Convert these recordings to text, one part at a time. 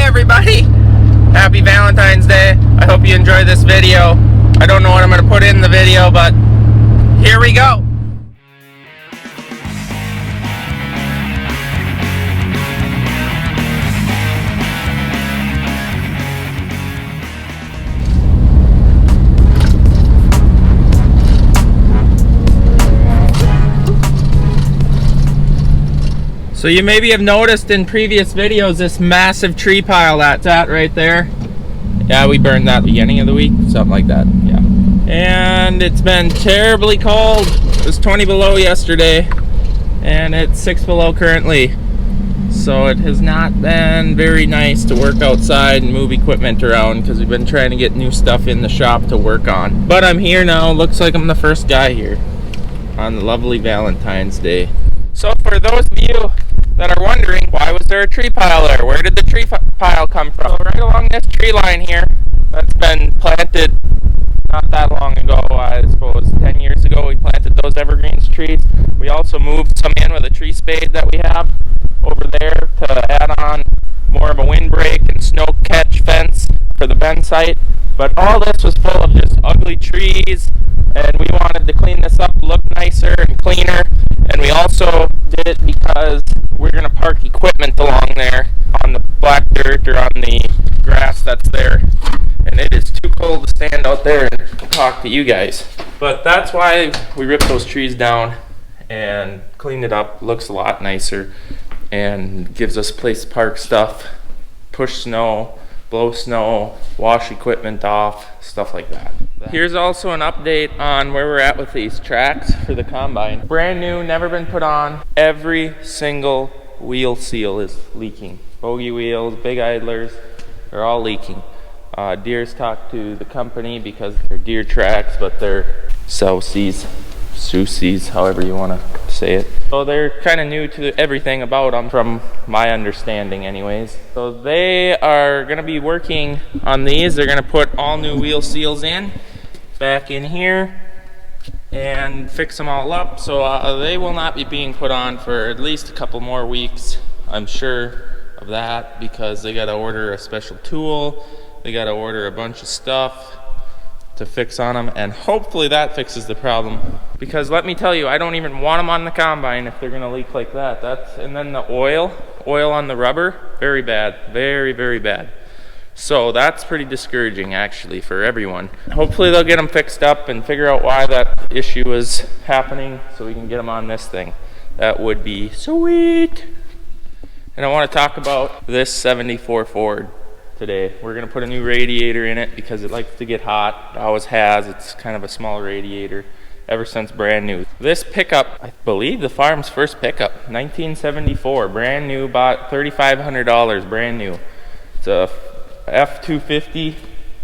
everybody! Happy Valentine's Day. I hope you enjoy this video. I don't know what I'm going to put in the video, but here we go. So you maybe have noticed in previous videos this massive tree pile that's at right there. Yeah, we burned that at the beginning of the week, something like that, yeah. And it's been terribly cold. It was 20 below yesterday, and it's 6 below currently. So it has not been very nice to work outside and move equipment around because we've been trying to get new stuff in the shop to work on. But I'm here now. Looks like I'm the first guy here on the lovely Valentine's Day. So for those of you that are wondering, why was there a tree pile there? Where did the tree pile come from? So right along this tree line here, that's been planted not that long ago, I suppose 10 years ago we planted those evergreens trees. We also moved some in with a tree spade that we have over there to add on more of a windbreak and snow catch fence for the bend site. But all this was full of just ugly trees, and we wanted to clean this up, look nicer and cleaner. And we also did it because we're going to park equipment along there on the black dirt or on the grass that's there. And it is too cold to stand out there and talk to you guys. But that's why we ripped those trees down and cleaned it up. Looks a lot nicer and gives us a place to park stuff, push snow, blow snow, wash equipment off, stuff like that. Here's also an update on where we're at with these tracks for the combine. Brand new, never been put on. Every single wheel seal is leaking. Bogey wheels, big idlers, they're all leaking. Deer's talked to the company because they're deer tracks, but they're Soucies, however you want to say it. So they're kind of new to everything about them, from my understanding anyways. So they are going to be working on these. They're going to put all new wheel seals in, back in here, and fix them all up. So they will not be being put on for at least a couple more weeks, I'm sure of that, because they got to order a special tool. They got to order a bunch of stuff to fix on them, and hopefully that fixes the problem. Because let me tell you, I don't even want them on the combine if they're gonna leak like that. And then the oil on the rubber, very bad, very, very bad. So that's pretty discouraging actually for everyone. Hopefully they'll get them fixed up and figure out why that issue is happening so we can get them on this thing. That would be sweet. And I want to talk about this 74 Ford today. We're going to put a new radiator in it because it likes to get hot. It always has. It's kind of a small radiator ever since brand new. This pickup, I believe the farm's first pickup, 1974, brand new, bought $3,500, brand new. It's a F250,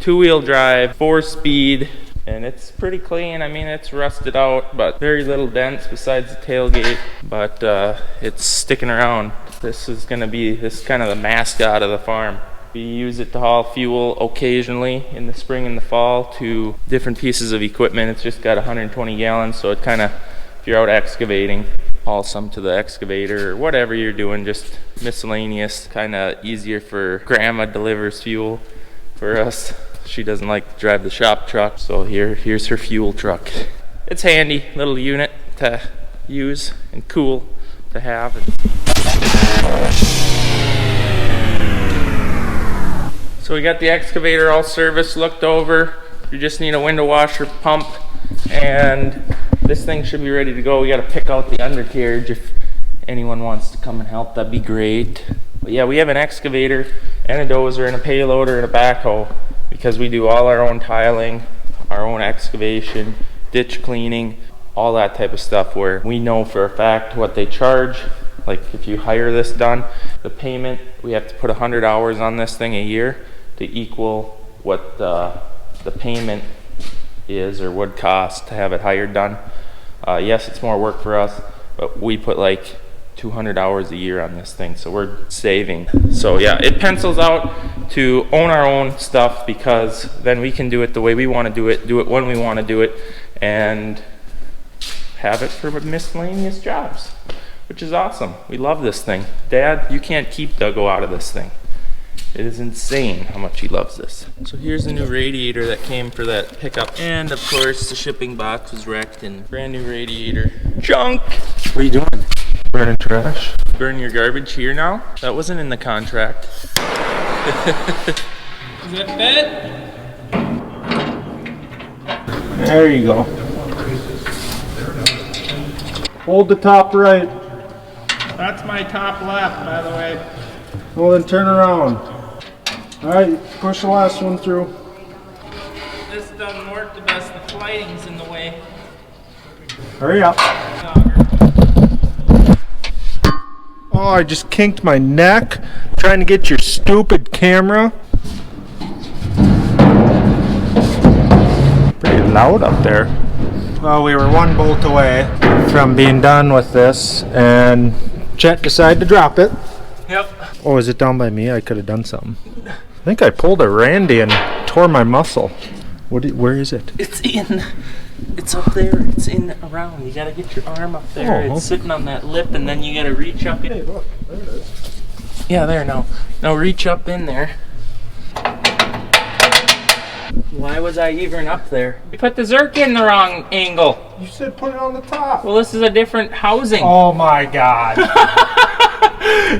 two-wheel drive, 4-speed, and it's pretty clean. I mean, it's rusted out, but very little dents besides the tailgate, but it's sticking around. This is kind of the mascot of the farm. We use it to haul fuel occasionally in the spring and the fall to different pieces of equipment. It's just got 120 gallons, so it kind of, if you're out excavating, haul some to the excavator or whatever you're doing, just miscellaneous, kind of easier for Grandma delivers fuel for us. She doesn't like to drive the shop truck, so here's her fuel truck. It's handy, little unit to use and cool to have. So we got the excavator all serviced, looked over. You just need a window washer pump, and this thing should be ready to go. We got to pick out the undercarriage. If anyone wants to come and help, that'd be great. But yeah, we have an excavator and a dozer and a payloader and a backhoe because we do all our own tiling, our own excavation, ditch cleaning, all that type of stuff where we know for a fact what they charge. Like if you hire this done, the payment, we have to put 100 hours on this thing a year to equal what the payment is or would cost to have it hired done. Yes, it's more work for us, but we put like 200 hours a year on this thing, so we're saving. So yeah, it pencils out to own our own stuff because then we can do it the way we want to do it when we want to do it, and have it for miscellaneous jobs, which is awesome. We love this thing. Dad, you can't keep Duggo out of this thing. It is insane how much he loves this. So here's the new radiator that came for that pickup. And of course the shipping box was wrecked and brand new radiator. Junk! What are you doing? Burning trash. Burn your garbage here now? That wasn't in the contract. Does it fit? There you go. Hold the top right. That's my top left, by the way. Well, then turn around. Alright, push the last one through. This doesn't work the best. The lighting's in the way. Hurry up. Oh, I just kinked my neck trying to get your stupid camera. Pretty loud up there. Well, we were one bolt away from being done with this, and Chet decided to drop it. Yep. Oh, is it down by me? I could have done something. I think I pulled a Randy and tore my muscle. Where is it? It's up there. It's in around. You gotta get your arm up there. Oh, it's sitting on that lip, and then you gotta reach up. Hey, look, there it is. Yeah, there. Now reach up in there. Why was I even up there? You put the Zerk in the wrong angle. You said put it on the top. Well, this is a different housing. Oh my God.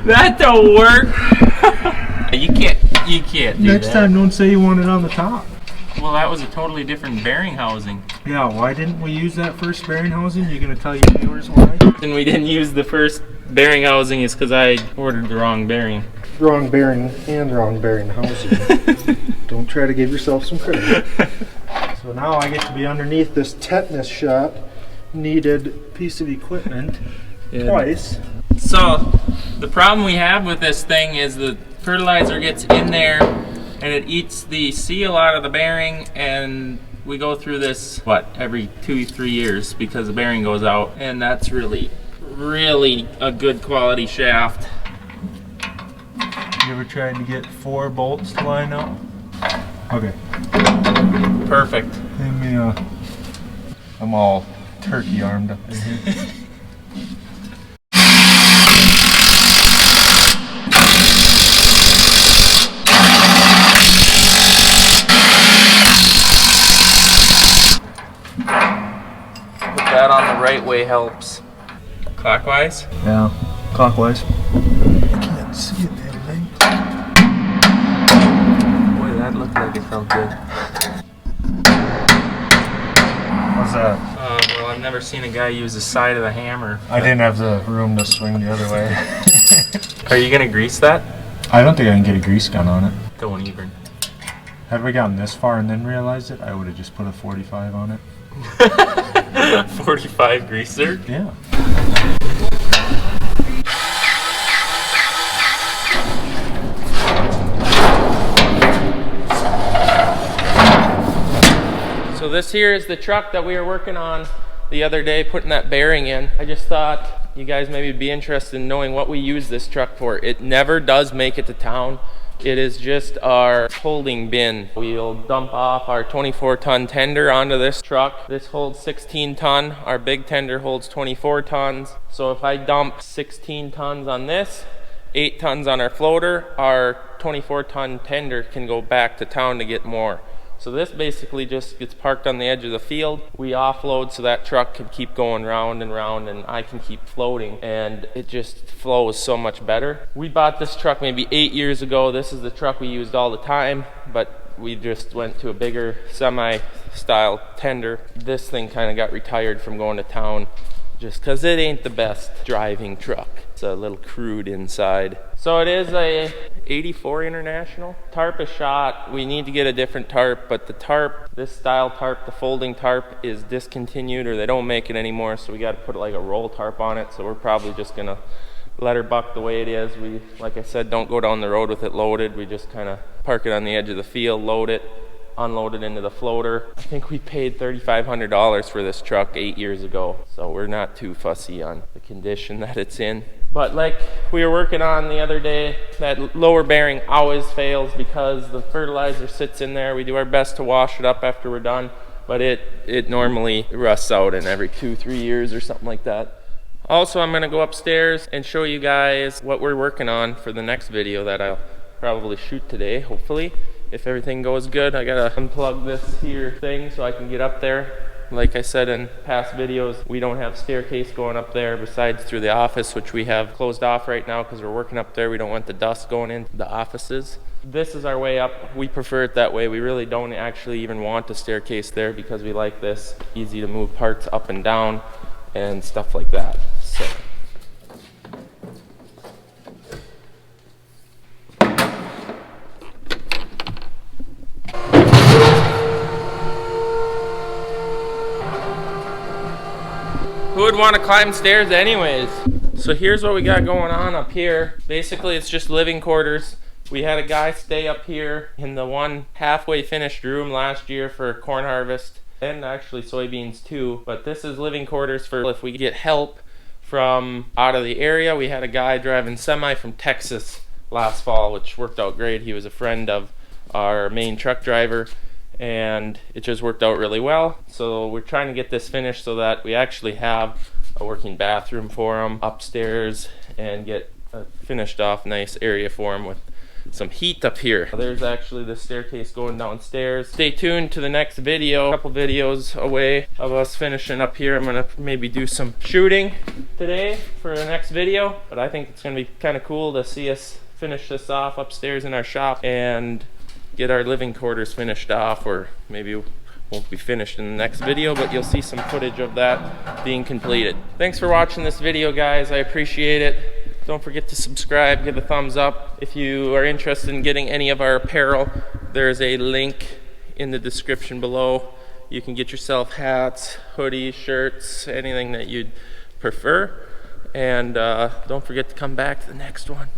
That don't work. You can't do Next that. time, don't say you want it on the top. Well, that was a totally different bearing housing. Yeah, why didn't we use that first bearing housing? You gonna tell your viewers why? And we didn't use the first bearing housing is because I ordered the wrong bearing. Wrong bearing and wrong bearing housing. Don't try to give yourself some credit. So now I get to be underneath this tetanus shot needed piece of equipment twice. So the problem we have with this thing is the fertilizer gets in there and it eats the seal out of the bearing, and we go through this every 2-3 years because the bearing goes out, and that's really a good quality shaft. You ever tried to get 4 bolts to line up? Okay. Perfect. Give me I'm all turkey armed up in here. That on the right way helps. Clockwise? Yeah, clockwise. I can't see it that way. Boy, that looked like it felt good. What's that? Well, I've never seen a guy use the side of the hammer. I didn't have the room to swing the other way. Are you gonna grease that? I don't think I can get a grease gun on it. Don't even. Had we gotten this far and then realized it, I would have just put a 45 on it. 45 greaser? Yeah. So this here is the truck that we were working on the other day, putting that bearing in. I just thought you guys maybe would be interested in knowing what we use this truck for. It never does make it to town. It is just our holding bin. We'll dump off our 24-ton tender onto this truck. This holds 16 ton. Our big tender holds 24 tons. So if I dump 16 tons on this, 8 tons on our floater, our 24-ton tender can go back to town to get more. So this basically just gets parked on the edge of the field. We offload so that truck can keep going round and round, and I can keep floating, and it just flows so much better. We bought this truck maybe 8 years ago. This is the truck we used all the time, but we just went to a bigger semi-style tender. This thing kind of got retired from going to town just because it ain't the best driving truck. It's a little crude inside. So it is a 84 International. Tarp is shot. We need to get a different tarp, but the tarp, this style tarp, the folding tarp, is discontinued, or they don't make it anymore, so we got to put like a roll tarp on it. So we're probably just gonna let her buck the way it is. We, like I said, don't go down the road with it loaded. We just kind of park it on the edge of the field, load it, unload it into the floater. I think we paid $3,500 for this truck 8 years ago, so we're not too fussy on the condition that it's in. But like we were working on the other day, that lower bearing always fails because the fertilizer sits in there. We do our best to wash it up after we're done, but it normally rusts out in every 2-3 years or something like that. Also, I'm gonna go upstairs and show you guys what we're working on for the next video that I'll probably shoot today, hopefully, if everything goes good. I gotta unplug this here thing so I can get up there. Like I said in past videos, we don't have staircase going up there besides through the office, which we have closed off right now because we're working up there. We don't want the dust going into the offices. This is our way up. We prefer it that way. We really don't actually even want a staircase there because we like this. Easy to move parts up and down and stuff like that. So. Who would want to climb stairs anyways? So here's what we got going on up here. Basically, it's just living quarters. We had a guy stay up here in the one halfway finished room last year for corn harvest, and actually soybeans too. But this is living quarters for if we get help from out of the area. We had a guy driving semi from Texas last fall, which worked out great. He was a friend of our main truck driver, and it just worked out really well. So we're trying to get this finished so that we actually have a working bathroom for him upstairs and get a finished off nice area for him with some heat up here. There's actually the staircase going downstairs. Stay tuned to the next video. A couple videos away of us finishing up here. I'm gonna maybe do some shooting today for the next video, but I think it's gonna be kind of cool to see us finish this off upstairs in our shop and get our living quarters finished off, or maybe it won't be finished in the next video, but you'll see some footage of that being completed. Thanks for watching this video, guys. I appreciate it. Don't forget to subscribe, give a thumbs up. If you are interested in getting any of our apparel, there's a link in the description below. You can get yourself hats, hoodies, shirts, anything that you'd prefer. And don't forget to come back to the next one.